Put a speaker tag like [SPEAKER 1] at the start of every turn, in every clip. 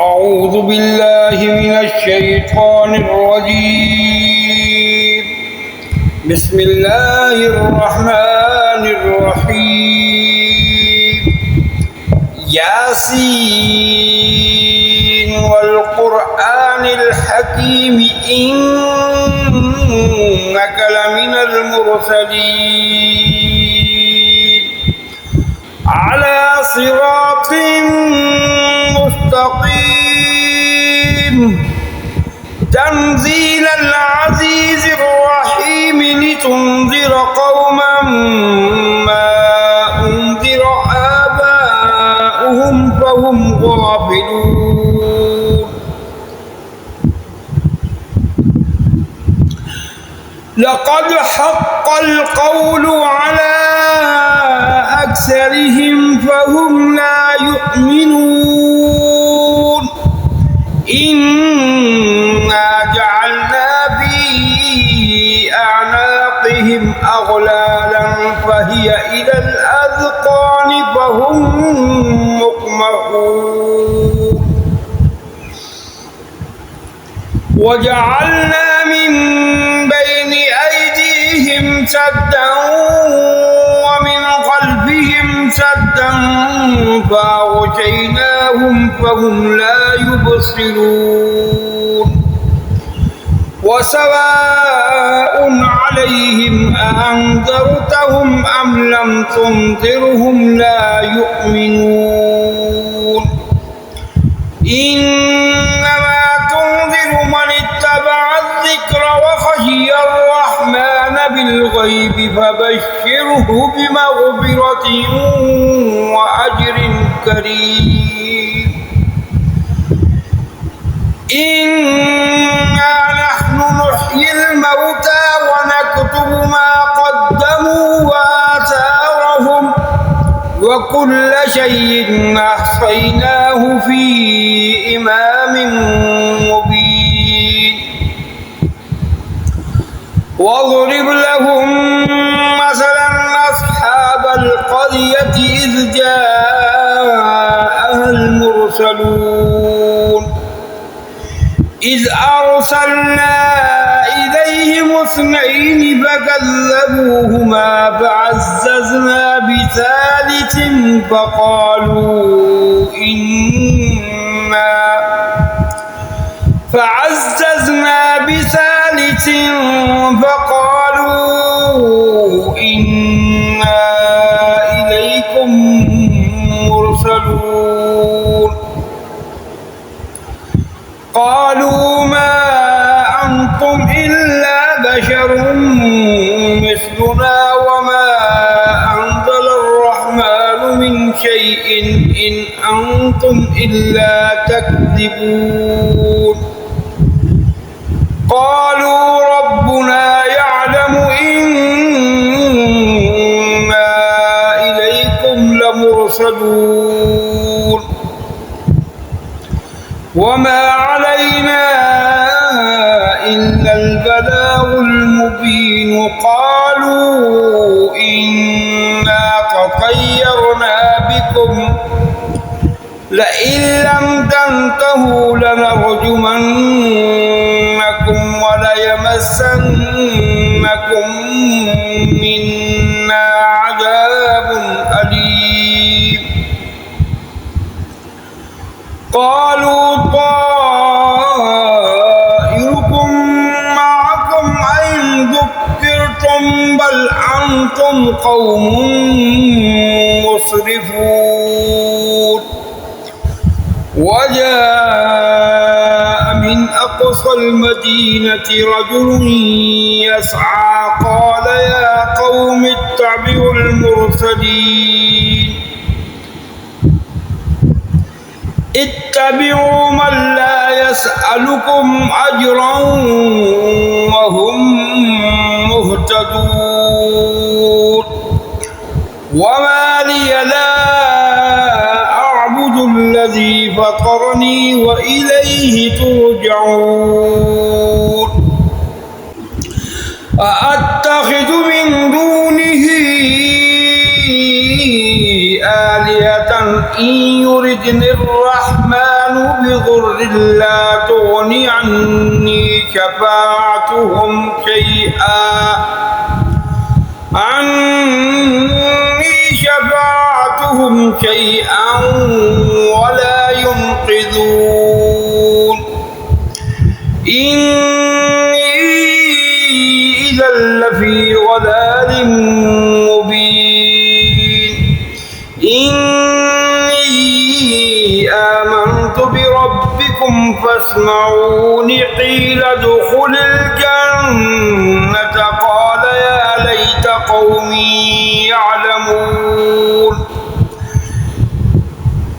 [SPEAKER 1] أعوذ بالله من الشيطان الرجيم. بسم الله الرحمن الرحيم. ياسين والقرآن الحكيم إنك لمن المرسلين على صراط مستقيم. تنزيل العزيز الرحيم لتنذر قوما ما أنذر آباؤهم فهم غافلون. لقد حق القول على أكثرهم فهم لا يؤمنون. إنا جعلنا في أعناقهم أغلالا فهي إلى الأذقان فهم مقمحون. وجعلنا من بين أيديهم سدا ومن خلفهم سدا فأغشيناهم فهم لا يبصرون. وسواء عليهم أأنذرتهم أم لم تنذرهم لا يؤمنون. إنما تنذر من اتبع الذكر وخشي الرحمن بالغيب فبشره بمغفرة وأجر كريم. إنا نحن نحيي الموتى ونكتب ما قدموا وآثارهم وكل شيء أحصيناه في إمام مبين. واضرب لهم مثلا أصحاب القرية إذ جاءها المرسلون إذ أرسلنا إليهم اثنين فكذبوهما فعززنا بثالث فقالوا إنا إليكم مرسلون. قالوا ما أنتم إلا بشر مثلنا وما أنزل الرحمن من شيء إن أنتم إلا تكذبون. قالوا ربنا يعلم إنا إليكم لمرسلون وما علينا إلا البلاغ المبين. قالوا إنا تطيرنا بكم لئن لم تنتهوا لنرجمنكم وليمسنكم منا عذاب أليم. قالوا طائركم معكم أئن ذكرتم بل أنتم قوم مسرفون. وجاء من أقصى المدينة رجل يسعى قال يا قوم اتبعوا المرسلين اتبعوا من لا يسألكم أجرا وهم مهتدون. وما لي لا أعبد الذي فطرني وإليه ترجعون. أأتخذ من دونه آلهة آلهة إن يردني الرحمن بضر لا تغني عني شفاعتهم شيئا ولا ينقذون إني إذا لفي ضلال مبين إني آمنت بربكم فاسمعون قيل ادخل الجنة قال يا ليت قومي يعلمون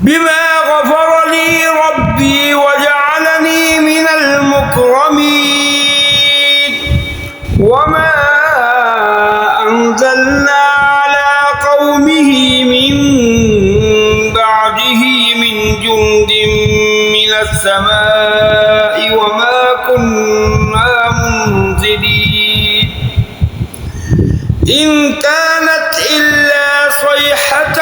[SPEAKER 1] بما غفر لي ربي وجعلني من المكرمين وما أنزلنا على قومه من بعده من جند من السماء وما كنا منزلين إن كانت إلا صيحة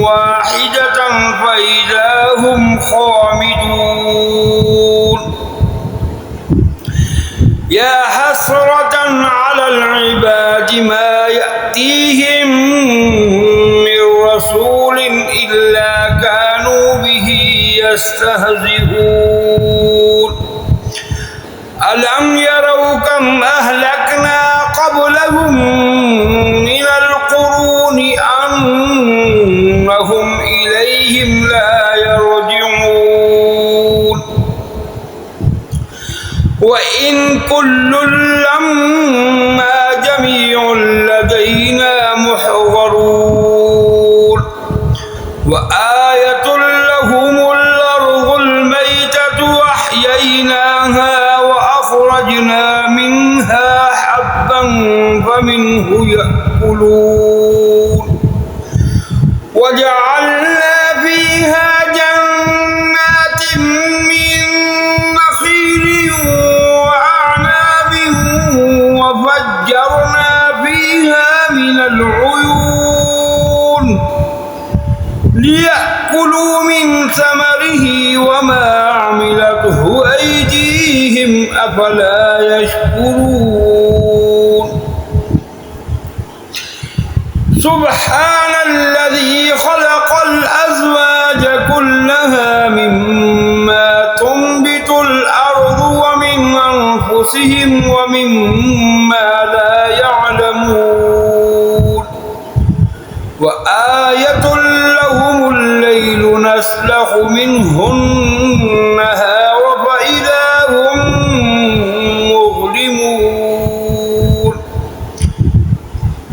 [SPEAKER 1] واحدة فإذا هم خامدون يا حسرة على العباد ما يأتيهم من رسول إلا كانوا به يستهزئون ألم يروا كم أهلكنا قبلهم من القرون أنهم إليهم لا يرجعون وإن كل لما جميع لدينا محضرون وآية لهم الأرض الميتة أحييناها وأخرجنا منها حبا فمنه يأكلون وجعلنا فيها جنات من نخيل وأعناب وفجرنا فيها من العيون ليأكلوا من ثمره وما عملته أيديهم أفلا يشكرون سبحان الذي خلق الأزواج كلها مما تنبت الأرض ومن أنفسهم ومما لا يعلمون وآية لهم الليل نسلخ منه النهار فإذا هم مظلمون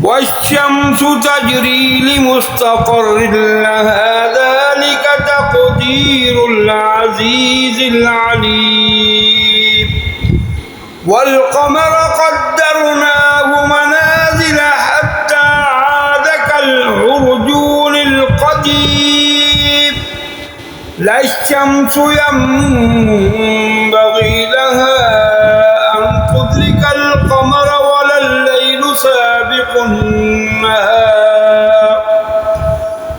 [SPEAKER 1] والشمس تجري لمستقر لها ذلك تقدير العزيز العليم والقمر قدرناه منازل حتى عاد كالعرجون القديم لا الشمس ينبغي لها أن تدرك القمر ولا الليل سابق النهار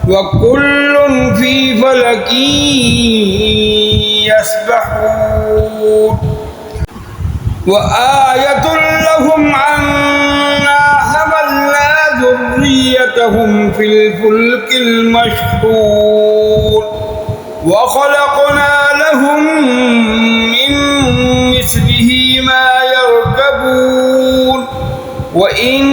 [SPEAKER 1] وكل في فلك يسبحون وآية لهم أنا حملنا ذريتهم في الفلك المشحون وخلقنا لهم من مثله ما يركبون وإن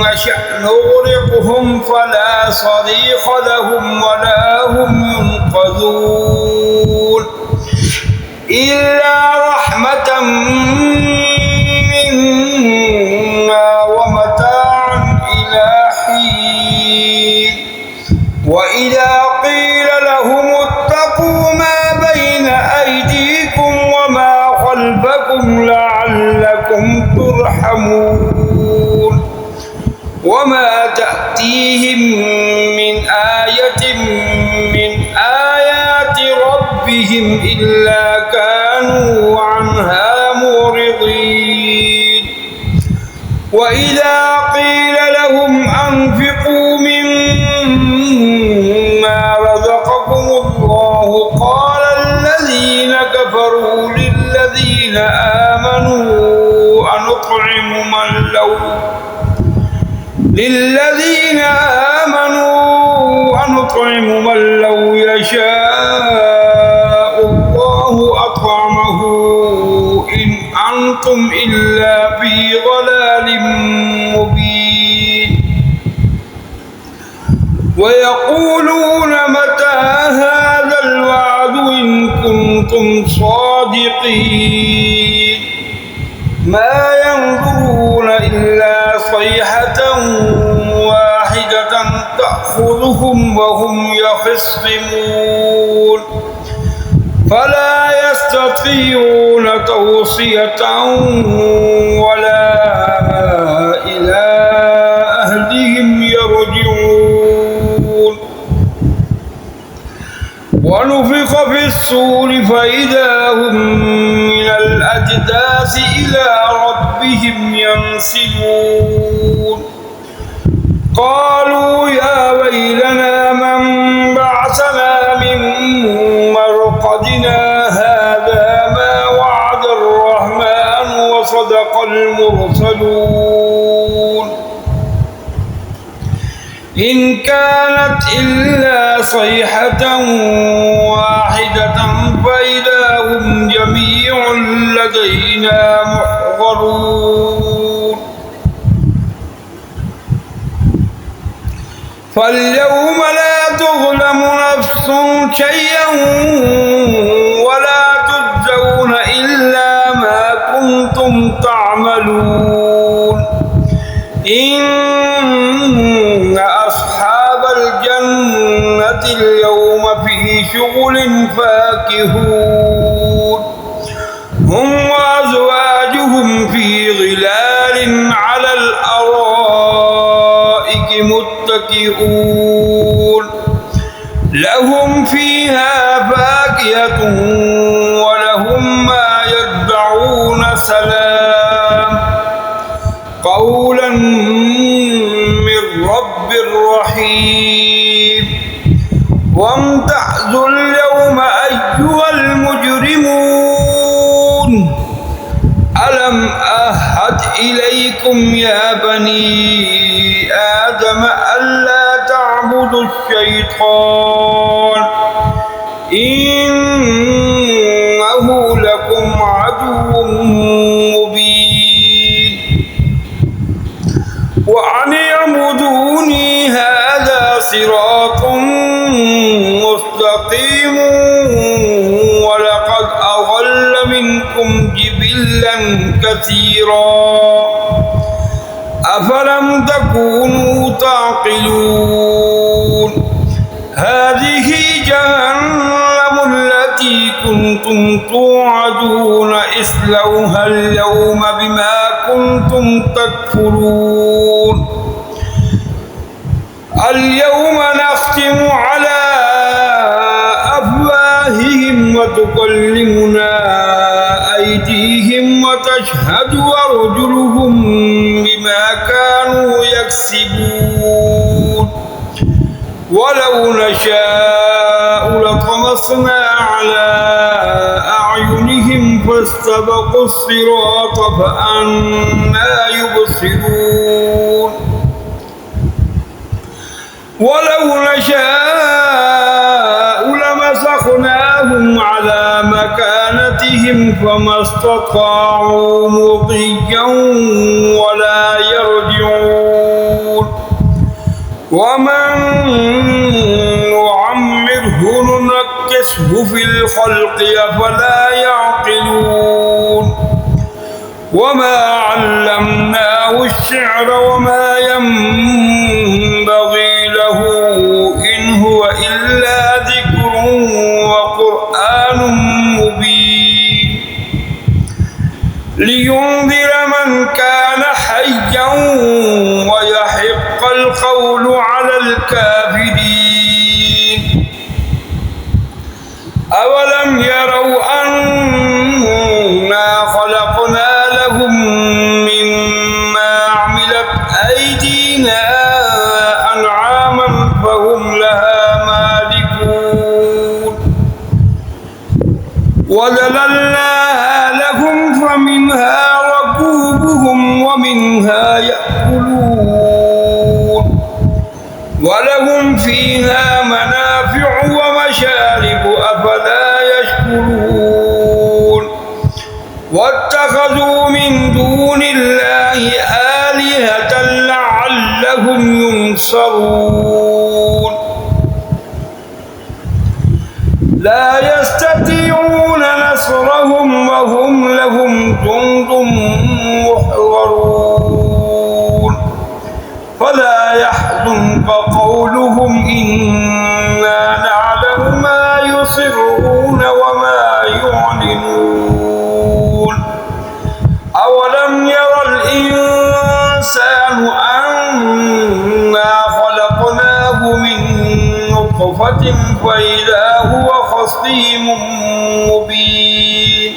[SPEAKER 1] نشأ نغرقهم فلا صريخ لهم ولا هم ينقذون إلا رحمة منا ومتاعا إلى حين وإذا قيل لهم اتقوا ما بين أيديكم وما خلفكم لعلكم ترحمون وما تأتيهم من آية من آيات ربهم إلا كانوا عنها معرضين وإذا قيل لهم أنفقوا للذين آمنوا أن نطعم من لو يشاء الله أطعمه إن أنتم إلا في ضلال مبين ويقولون متى هذا الوعد إن كنتم صادقين ما ينظرون إلا صيحة واحدة تأخذهم وهم يخصمون فلا يستطيعون توصية ولا إلى أهلهم يرجعون ونفخ في الصور فإذا هم من الأجداث إلى ربهم ينسلون قالوا يا ويلنا من بعثنا من مرقدنا هذا ما وعد الرحمن وصدق المرسلون إن كانت إلا صيحة واحدة فإذا هم جميع لدينا محضرون فاليوم لا تظلم نفس شيئا ولا تجزون إلا ما كنتم تعملون إن أصحاب الجنة اليوم في شغل فاكهون هم وأزواجهم في ظلال على الأرائك متكئون لهم فيها فاكهة ولهم ما يدعون سلام قولا من رب رحيم وامتازوا اليوم أيها المجرمون ألم أعهد إليكم يا بني آدم ألا تعبدوا الشيطان إنه لكم عدو مبين وأن اعبدوني هذا صراط مستقيم ولقد أضل منكم جبلا كثيرا أفلم تكونوا تعقلون هذه جهنم التي كنتم توعدون اصلوها اليوم بما كنتم تكفرون اليوم نختم على أفواههم وتكلمنا أيديهم وتشهد أرجلهم بما كانوا يكسبون ولو نشاء لطمسنا على أعينهم فاستبقوا الصراط فأنى يبصرون ولو نشاء لمسخناهم على مكانتهم فما استطاعوا مضيا ولا يرجعون ومن نعمره ننكسه في الخلق أفلا يعقلون وما علمناه الشعر وما ينبغي له إن هو إلا ذكر وقرآن مبين لينذر من كان حيا ويحق القول على الكافرين أولم يروا أنا خلقنا لهم مما عملت أيدينا أنعاما فهم لها مالكون وذللناها لهم فمنها ركوبهم ومنها يأكلون ولهم فيها منافع ومشارب أفلا يشكرون واتخذوا من دون الله آلهة لعلهم ينصرون لا يستطيعون نصرهم وهم لهم جند محضرون فلا يحزنك قولهم إنا نعلم ما يسرون وما يعلنون أولم ير الإنسان أنا خلقناه من نطفة فإذا هو خصيم مبين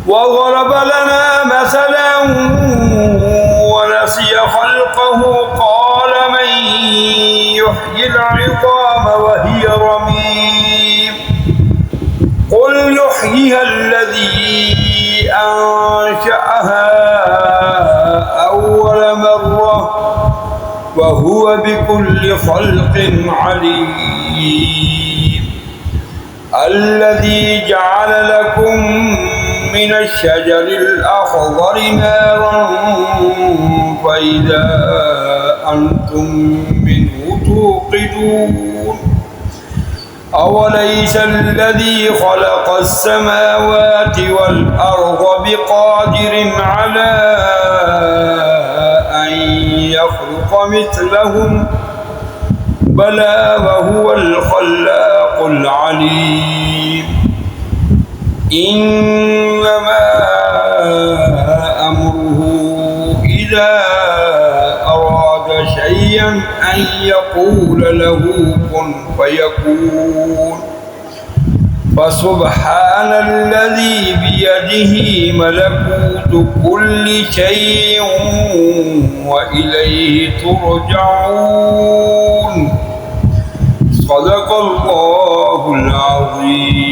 [SPEAKER 1] وضرب لنا مثلا ونسي خلقه قال من يحيي العظام وهي رميم قل يحييها الذي أنشأها أول مرة وهو بكل خلق عليم الذي جعل لكم من الشجر الأخضر نارا فإذا أنتم منه توقدون أوليس الذي خلق السماوات والأرض بقادر على أن يخلق مثلهم بلى وهو الخلاق العليم إنما أمره إذا أراد شيئا أن يقول له كن فيكون فسبحان الذي بيده ملكوت كل شيء وإليه ترجعون صدق الله العظيم.